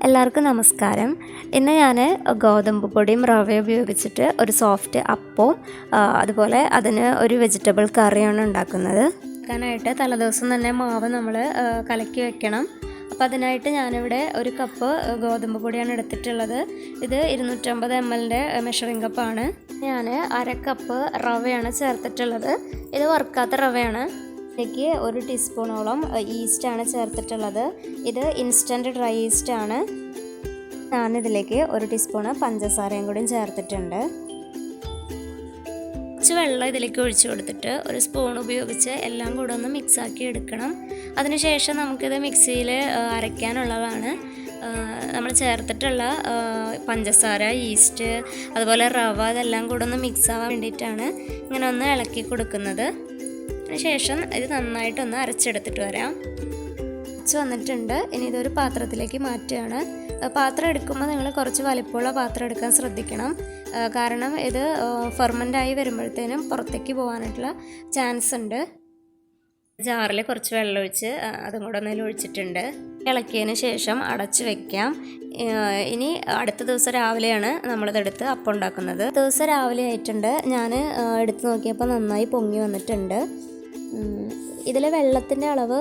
എല്ലാവർക്കും നമസ്കാരം. ഇന്ന് ഞാൻ ഗോതമ്പ് പൊടിയും റവയും ഉപയോഗിച്ചിട്ട് ഒരു സോഫ്റ്റ് അപ്പവും അതുപോലെ അതിന് ഒരു വെജിറ്റബിൾ കറിയാണ് ഉണ്ടാക്കുന്നത്. ഉണ്ടാക്കാനായിട്ട് തലേദിവസം തന്നെ മാവ് നമ്മൾ കലക്കി വെക്കണം. അപ്പോൾ അതിനായിട്ട് ഞാനിവിടെ ഒരു കപ്പ് ഗോതമ്പ് പൊടിയാണ് എടുത്തിട്ടുള്ളത്. ഇത് 250 ml മെഷറിംഗ് കപ്പാണ്. ഞാൻ അര കപ്പ് റവയാണ് ചേർത്തിട്ടുള്ളത്. ഇത് വറുക്കാത്ത റവയാണ്. ഇതിലേക്ക് 1 ടീസ്പൂണോളം ഈസ്റ്റാണ് ചേർത്തിട്ടുള്ളത്. ഇത് ഇൻസ്റ്റൻറ്റ് ഡ്രൈ ഈസ്റ്റാണ്. ഞാനിതിലേക്ക് 1 ടീസ്പൂണ് പഞ്ചസാരയും കൂടി ചേർത്തിട്ടുണ്ട്. കുറച്ച് വെള്ളം ഇതിലേക്ക് ഒഴിച്ചു കൊടുത്തിട്ട് ഒരു സ്പൂൺ ഉപയോഗിച്ച് എല്ലാം കൂടെ ഒന്ന് മിക്സാക്കി എടുക്കണം. അതിനുശേഷം നമുക്കിത് മിക്സിയിൽ അരയ്ക്കാനുള്ളതാണ്. നമ്മൾ ചേർത്തിട്ടുള്ള പഞ്ചസാര, ഈസ്റ്റ്, അതുപോലെ റവ ഇതെല്ലാം കൂടെ ഒന്ന് മിക്സ് ആവാൻ വേണ്ടിയിട്ടാണ് ഇങ്ങനെ ഒന്ന് ഇളക്കി കൊടുക്കുന്നത്. അതിനുശേഷം ഇത് നന്നായിട്ടൊന്ന് അരച്ചെടുത്തിട്ട് വരാം. അരച്ച് വന്നിട്ടുണ്ട്. ഇനി ഇതൊരു പാത്രത്തിലേക്ക് മാറ്റുകയാണ്. പാത്രം എടുക്കുമ്പോൾ നിങ്ങൾ കുറച്ച് വലിപ്പമുള്ള പാത്രം എടുക്കാൻ ശ്രദ്ധിക്കണം. കാരണം ഇത് ഫെർമെൻ്റായി വരുമ്പോഴത്തേനും പുറത്തേക്ക് പോകാനായിട്ടുള്ള ചാൻസ് ഉണ്ട്. ജാറിൽ കുറച്ച് വെള്ളം ഒഴിച്ച് അതും കൂടെ ഒന്നതിൽ ഒഴിച്ചിട്ടുണ്ട്. ഇളക്കിയതിന് ശേഷം അടച്ച് വയ്ക്കാം. ഇനി അടുത്ത ദിവസം രാവിലെയാണ് നമ്മളിതെടുത്ത് അപ്പം ഉണ്ടാക്കുന്നത്. ദിവസം രാവിലെ ആയിട്ടുണ്ട്. ഞാൻ എടുത്ത് നോക്കിയപ്പോൾ നന്നായി പൊങ്ങി വന്നിട്ടുണ്ട്. ഇതിൽ വെള്ളത്തിൻ്റെ അളവ്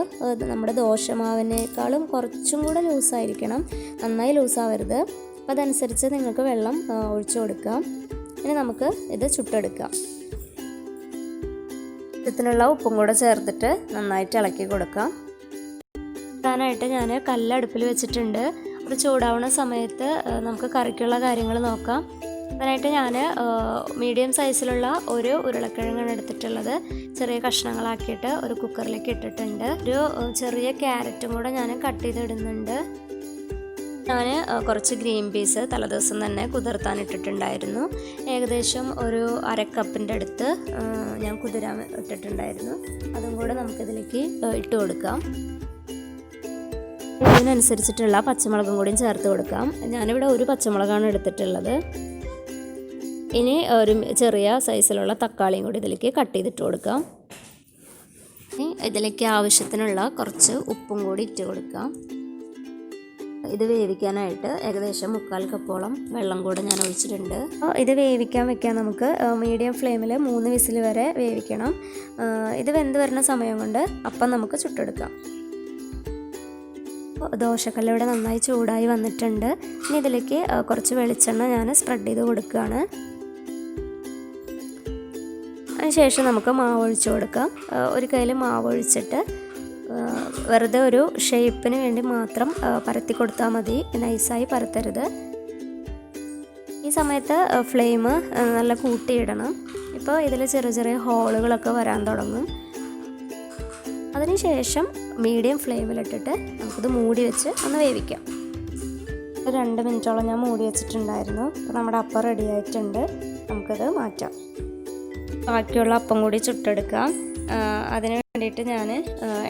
നമ്മുടെ ദോശമാവിനേക്കാളും കുറച്ചും കൂടെ ലൂസായിരിക്കണം. നന്നായി ലൂസാവരുത്. അപ്പോൾ അതനുസരിച്ച് നിങ്ങൾക്ക് വെള്ളം ഒഴിച്ചു കൊടുക്കാം. ഇനി നമുക്ക് ഇത് ചുട്ടെടുക്കാം. ഇതിനുള്ള ഉപ്പും കൂടെ ചേർത്തിട്ട് നന്നായിട്ട് ഇളക്കി കൊടുക്കാം. ഇടാനായിട്ട് ഞാൻ കല്ലടുപ്പിൽ വെച്ചിട്ടുണ്ട്. ഒരു ചൂടാവുന്ന സമയത്ത് നമുക്ക് കറിക്കുള്ള കാര്യങ്ങൾ നോക്കാം. അതിനായിട്ട് ഞാൻ മീഡിയം സൈസിലുള്ള ഒരു ഉരുളക്കിഴങ്ങാണ് എടുത്തിട്ടുള്ളത്. ചെറിയ കഷ്ണങ്ങളാക്കിയിട്ട് ഒരു കുക്കറിലേക്ക് ഇട്ടിട്ടുണ്ട്. ഒരു ചെറിയ ക്യാരറ്റും കൂടെ ഞാൻ കട്ട് ചെയ്തിടുന്നുണ്ട്. ഞാൻ കുറച്ച് ഗ്രീൻ പീസ് തലേദിവസം തന്നെ കുതിർത്താൻ ഇട്ടിട്ടുണ്ടായിരുന്നു. ഏകദേശം ഒരു അരക്കപ്പിൻ്റെ അടുത്ത് ഞാൻ കുതിരാൻ ഇട്ടിട്ടുണ്ടായിരുന്നു. അതും കൂടെ നമുക്കിതിലേക്ക് ഇട്ട് കൊടുക്കാം. ഇതിനനുസരിച്ചിട്ടുള്ള പച്ചമുളകും കൂടിയും ചേർത്ത് കൊടുക്കാം. ഞാനിവിടെ ഒരു പച്ചമുളകാണ് എടുത്തിട്ടുള്ളത്. ഇനി ഒരു ചെറിയ സൈസിലുള്ള തക്കാളിയും കൂടി ഇതിലേക്ക് കട്ട് ചെയ്തിട്ട് കൊടുക്കാം. ഇതിലേക്ക് ആവശ്യത്തിനുള്ള കുറച്ച് ഉപ്പും കൂടി ഇട്ട് കൊടുക്കാം. ഇത് വേവിക്കാനായിട്ട് ഏകദേശം 3/4 കപ്പോളം വെള്ളം കൂടെ ഞാൻ ഒഴിച്ചിട്ടുണ്ട്. ഇത് വേവിക്കാൻ വെക്കാൻ നമുക്ക് മീഡിയം ഫ്ലെയിമിൽ 3 വിസിൽ വരെ വേവിക്കണം. ഇത് വെന്ത് വരുന്ന സമയം കൊണ്ട് അപ്പം നമുക്ക് ചുട്ടെടുക്കാം. ദോശക്കല്ല് ഇവിടെ നന്നായി ചൂടായി വന്നിട്ടുണ്ട്. ഇനി ഇതിലേക്ക് കുറച്ച് വെളിച്ചെണ്ണ ഞാൻ സ്പ്രെഡ് ചെയ്ത് കൊടുക്കുകയാണ്. അതിനുശേഷം നമുക്ക് മാവ് ഒഴിച്ച് കൊടുക്കാം. ഒരു കയ്യിൽ മാവ് ഒഴിച്ചിട്ട് വെറുതെ ഒരു ഷേപ്പിന് വേണ്ടി മാത്രം പരത്തി കൊടുത്താൽ മതി. നൈസായി പരത്തരുത്. ഈ സമയത്ത് ഫ്ലെയിം നല്ല കൂട്ടിയിടണം. ഇപ്പോൾ ഇതിൽ ചെറിയ ചെറിയ ഹോളുകളൊക്കെ വരാൻ തുടങ്ങും. അതിനുശേഷം മീഡിയം ഫ്ലെയിമിലിട്ടിട്ട് നമുക്കിത് മൂടി വെച്ച് ഒന്ന് വേവിക്കാം. 2 മിനിറ്റോളം ഞാൻ മൂടി വെച്ചിട്ടുണ്ടായിരുന്നു. അപ്പോൾ നമ്മുടെ അപ്പം റെഡി ആയിട്ടുണ്ട്. നമുക്കത് മാറ്റാം. ബാക്കിയുള്ള അപ്പം കൂടി ചുട്ടെടുക്കാം. അതിന് വേണ്ടിയിട്ട് ഞാൻ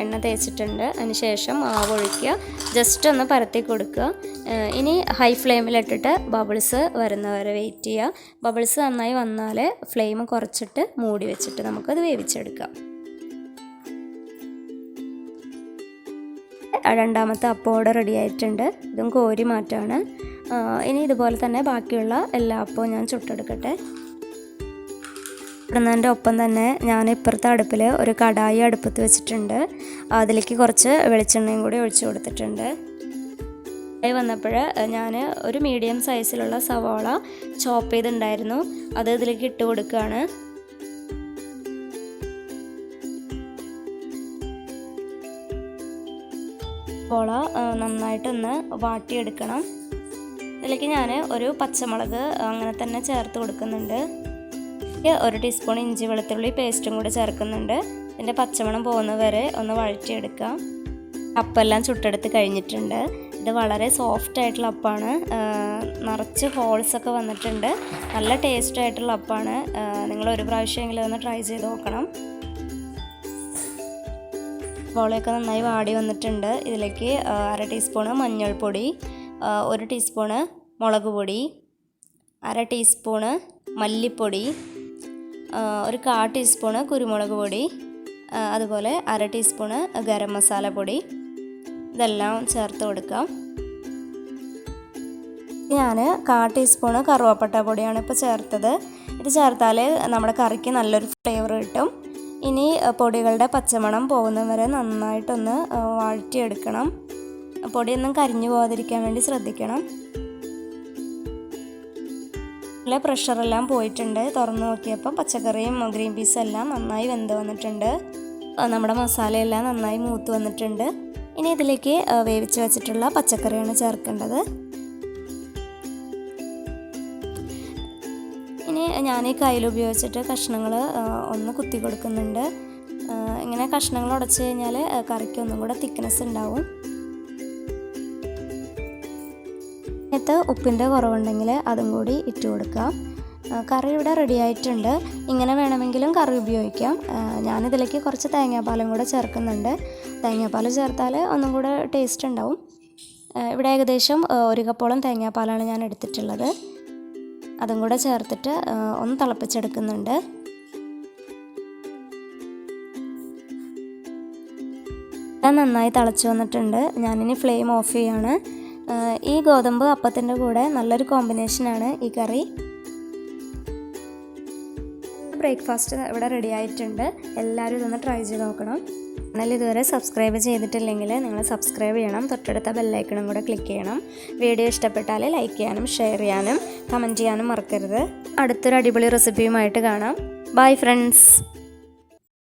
എണ്ണ തേച്ചിട്ടുണ്ട്. അതിനുശേഷം മാവ് ഒഴിക്കുക, ജസ്റ്റ് ഒന്ന് പരത്തി കൊടുക്കുക. ഇനി ഹൈ ഫ്ലെയിമിലിട്ടിട്ട് ബബിൾസ് വരുന്നവരെ വെയിറ്റ് ചെയ്യുക. ബബിൾസ് നന്നായി വന്നാൽ ഫ്ലെയിം കുറച്ചിട്ട് മൂടി വെച്ചിട്ട് നമുക്കത് വേവിച്ചെടുക്കാം. രണ്ടാമത്തെ അപ്പം ഇവിടെ റെഡി ആയിട്ടുണ്ട്. ഇതും കോരി മാറ്റാണ്. ഇനി ഇതുപോലെ തന്നെ ബാക്കിയുള്ള എല്ലാ അപ്പവും ഞാൻ ചുട്ടെടുക്കട്ടെ. ഇടുന്നതിൻ്റെ ഒപ്പം തന്നെ ഞാൻ ഇപ്പുറത്തെ അടുപ്പിൽ ഒരു കടായി അടുപ്പത്ത് വെച്ചിട്ടുണ്ട്. അതിലേക്ക് കുറച്ച് വെളിച്ചെണ്ണയും കൂടി ഒഴിച്ചു കൊടുത്തിട്ടുണ്ട്. വന്നപ്പോൾ ഞാൻ ഒരു മീഡിയം സൈസിലുള്ള സവാള ചോപ്പ് ചെയ്തിട്ടുണ്ടായിരുന്നു. അത് ഇതിലേക്ക് ഇട്ട് കൊടുക്കുകയാണ്. സവാള നന്നായിട്ടൊന്ന് വാട്ടിയെടുക്കണം. ഇതിലേക്ക് ഞാൻ ഒരു പച്ചമുളക് അങ്ങനെ തന്നെ ചേർത്ത് കൊടുക്കുന്നുണ്ട്. 1 ടീസ്പൂൺ ഇഞ്ചി വെളുത്തുള്ളി പേസ്റ്റും കൂടി ചേർക്കുന്നുണ്ട്. ഇതിൻ്റെ പച്ചമണം പോകുന്നത് വരെ ഒന്ന് വഴറ്റിയെടുക്കാം. അപ്പെല്ലാം ചുട്ടെടുത്ത് കഴിഞ്ഞിട്ടുണ്ട്. ഇത് വളരെ സോഫ്റ്റ് ആയിട്ടുള്ള അപ്പമാണ്. നിറച്ച് ഹോൾസൊക്കെ വന്നിട്ടുണ്ട്. നല്ല ടേസ്റ്റ് ആയിട്ടുള്ള അപ്പമാണ്. നിങ്ങൾ ഒരു പ്രാവശ്യമെങ്കിലും ഒന്ന് ട്രൈ ചെയ്ത് നോക്കണം. സവാളയൊക്കെ നന്നായി വാടി വന്നിട്ടുണ്ട്. ഇതിലേക്ക് 1/2 ടീസ്പൂണ് മഞ്ഞൾപ്പൊടി, 1 ടീസ്പൂണ് മുളക് പൊടി, 1/2 ടീസ്പൂണ് മല്ലിപ്പൊടി, ഒരു 1/4 ടീസ്പൂണ് കുരുമുളക് പൊടി, അതുപോലെ 1/2 ടീസ്പൂണ് ഗരം മസാല പൊടി. ഇതെല്ലാം ചേർത്ത് കൊടുക്കാം. ഞാൻ 1/4 ടീസ്പൂണ് കറുവപ്പട്ട പൊടിയാണ് ഇപ്പോൾ ചേർത്തത്. ഇത് ചേർത്താൽ നമ്മുടെ കറിക്ക് നല്ലൊരു ഫ്ലേവർ കിട്ടും. ഇനി പൊടികളുടെ പച്ചമണം പോകുന്നവരെ നന്നായിട്ടൊന്ന് വഴറ്റിയെടുക്കണം. പൊടിയൊന്നും കരിഞ്ഞു പോകാതിരിക്കാൻ വേണ്ടി ശ്രദ്ധിക്കണം. നല്ല പ്രഷറെല്ലാം പോയിട്ടുണ്ട്. തുറന്ന് നോക്കിയപ്പോൾ പച്ചക്കറിയും ഗ്രീൻ പീസും എല്ലാം നന്നായി വെന്ത് വന്നിട്ടുണ്ട്. നമ്മുടെ മസാലയെല്ലാം നന്നായി മൂത്ത് വന്നിട്ടുണ്ട്. ഇനി ഇതിലേക്ക് വേവിച്ച് വെച്ചിട്ടുള്ള പച്ചക്കറിയാണ് ചേർക്കേണ്ടത്. ഇനി ഞാൻ ഈ കയ്യിൽ ഉപയോഗിച്ചിട്ട് കഷ്ണങ്ങൾ ഒന്ന് കുത്തി കൊടുക്കുന്നുണ്ട്. ഇങ്ങനെ കഷ്ണങ്ങൾ ഉടച്ച് കഴിഞ്ഞാൽ കറിക്ക് ഒന്നും കൂടെ തിക്നെസ് ഉണ്ടാവും. സമയത്ത് ഉപ്പിൻ്റെ കുറവുണ്ടെങ്കിൽ അതും കൂടി ഇട്ട് കൊടുക്കാം. കറി ഇവിടെ റെഡി ആയിട്ടുണ്ട്. ഇങ്ങനെ വേണമെങ്കിലും കറി ഉപയോഗിക്കാം. ഞാനിതിലേക്ക് കുറച്ച് തേങ്ങാപ്പാലും കൂടെ ചേർക്കുന്നുണ്ട്. തേങ്ങാപ്പാൽ ചേർത്താൽ ഒന്നും കൂടെ ടേസ്റ്റ് ഉണ്ടാവും. ഇവിടെ ഏകദേശം 1 കപ്പോളം തേങ്ങാപ്പാലാണ് ഞാൻ എടുത്തിട്ടുള്ളത്. അതും കൂടെ ചേർത്തിട്ട് ഒന്ന് തിളപ്പിച്ചെടുക്കുന്നുണ്ട്. നന്നായി തിളച്ച് വന്നിട്ടുണ്ട്. ഞാനിനി ഫ്ലെയിം ഓഫ് ചെയ്യാണ്. ഈ ഗോതമ്പ് അപ്പത്തിൻ്റെ കൂടെ നല്ലൊരു കോമ്പിനേഷനാണ് ഈ കറി. ബ്രേക്ക്ഫാസ്റ്റ് ഇവിടെ റെഡി ആയിട്ടുണ്ട്. എല്ലാവരും ഇതൊന്ന് ട്രൈ ചെയ്ത് നോക്കണം. ചാനൽ ഇതുവരെ സബ്സ്ക്രൈബ് ചെയ്തിട്ടില്ലെങ്കിൽ നിങ്ങൾ സബ്സ്ക്രൈബ് ചെയ്യണം. തൊട്ടടുത്ത ബെല്ലൈക്കണും കൂടെ ക്ലിക്ക് ചെയ്യണം. വീഡിയോ ഇഷ്ടപ്പെട്ടാൽ ലൈക്ക് ചെയ്യാനും ഷെയർ ചെയ്യാനും കമൻറ്റ് ചെയ്യാനും മറക്കരുത്. അടുത്തൊരു അടിപൊളി റെസിപ്പിയുമായിട്ട് കാണാം. Bye friends.